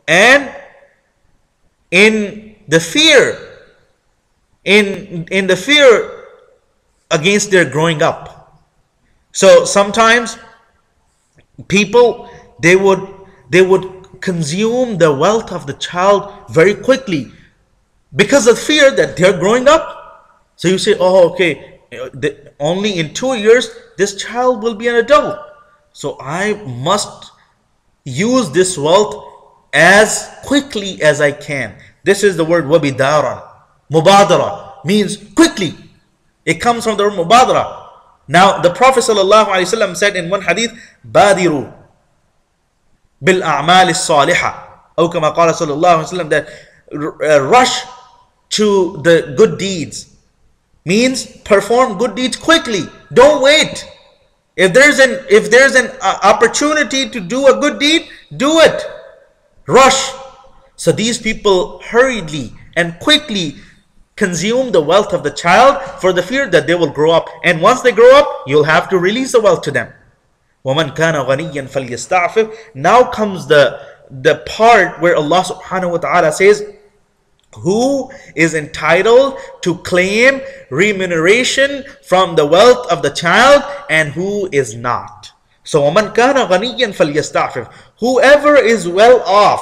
and in the fear, in the fear against their growing up. So sometimes people, they would consume the wealth of the child very quickly because of fear that they're growing up. So you say, oh, okay, only in 2 years this child will be an adult, so I must use this wealth as quickly as I can. This is the word wabidara. Mubadara means quickly. It comes from the word mubadara. Now the Prophet ﷺ said in one hadith, Badiru bil a'mal as-salihah, or kama qala sallallahu alaihi wasallam, that rush to the good deeds means perform good deeds quickly. Don't wait. If there's an opportunity to do a good deed, do it. Rush. So these people hurriedly and quickly consume the wealth of the child for the fear that they will grow up. And once they grow up, you'll have to release the wealth to them. وَمَنْ كَانَ غَنِيًّا فَلْيَسْتَعْفِفْ. Now comes the part where Allah subhanahu wa ta'ala says, who is entitled to claim remuneration from the wealth of the child and who is not. So وَمَنْ كَانَ غَنِيًّا فَلْيَسْتَعْفِفْ. Whoever is well off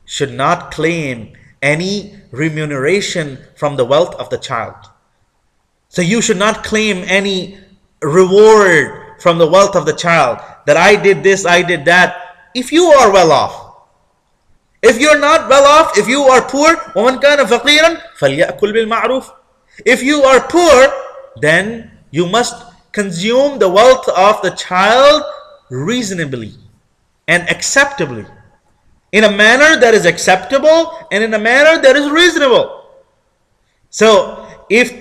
should not claim any remuneration from the wealth of the child. So you should not claim any reward from the wealth of the child, that I did this, I did that, if you are well off. If you're not well off, if you are poor, وَمَنْ كَانَ فَقِيرًا فَلْيَأْكُلْ بِالْمَعْرُوفِ. If you are poor, then you must consume the wealth of the child reasonably and acceptably, in a manner that is acceptable and in a manner that is reasonable. So if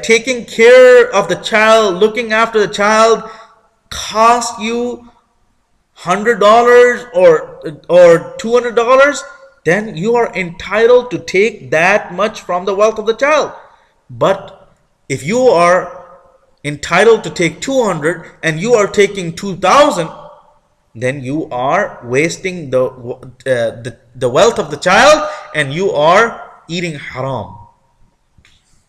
taking care of the child, looking after the child costs you $100 or $200, then you are entitled to take that much from the wealth of the child. But if you are entitled to take 200 and you are taking 2,000, then you are wasting the wealth of the child and you are eating haram.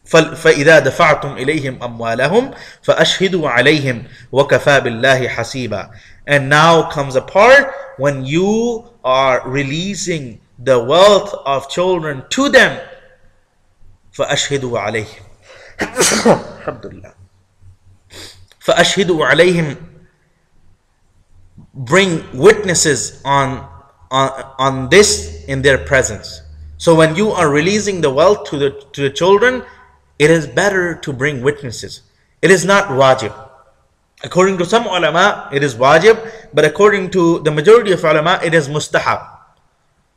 فَإِذَا دَفَعْتُمْ إِلَيْهِمْ أَمْوَالَهُمْ فَأَشْهِدُوا عَلَيْهِمْ وَكَفَى بِاللَّهِ حَسِيبًا. And now comes a part when you are releasing the wealth of children to them. فَأَشْهِدُوا عَلَيْهِمْ Alhamdulillah. فَأَشْهِدُوا عَلَيْهِمْ. Bring witnesses on this in their presence. So when you are releasing the wealth to the children, it is better to bring witnesses. It is not wajib. According to some ulama, it is wajib, but according to the majority of ulama, it is mustahab.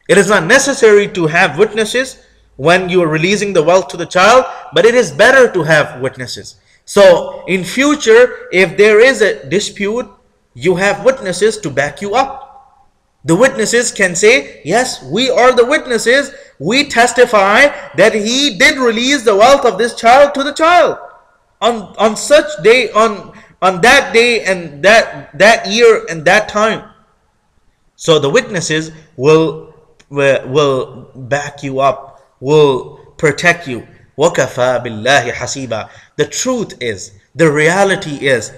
It is not necessary to have witnesses when you are releasing the wealth to the child, but it is better to have witnesses. So in future, if there is a dispute, you have witnesses to back you up. The witnesses can say, yes, we are the witnesses. We testify that he did release the wealth of this child to the child on such day, on that day and that year and that time. So the witnesses will back you up, will protect you. وَكَفَى بِاللَّهِ حَسِيبًا. The truth is, the reality is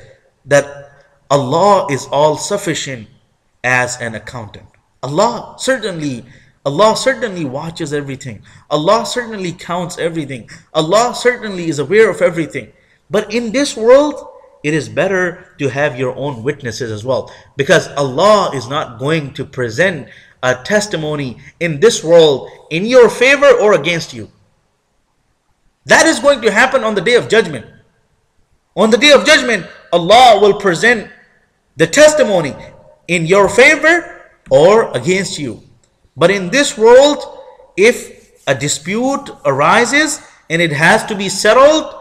that Allah is all sufficient as an accountant. Allah certainly watches everything. Allah certainly counts everything. Allah certainly is aware of everything. But in this world, it is better to have your own witnesses as well, because Allah is not going to present a testimony in this world in your favor or against you. That is going to happen on the day of judgment. On the day of judgment, Allah will present the testimony in your favor or against you. But in this world, if a dispute arises and it has to be settled,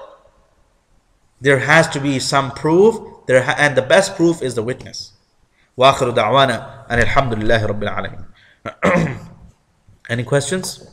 there has to be some proof, and the best proof is the witness. وآخر دعوانا أن الحمد لله رب العالمين. Any questions?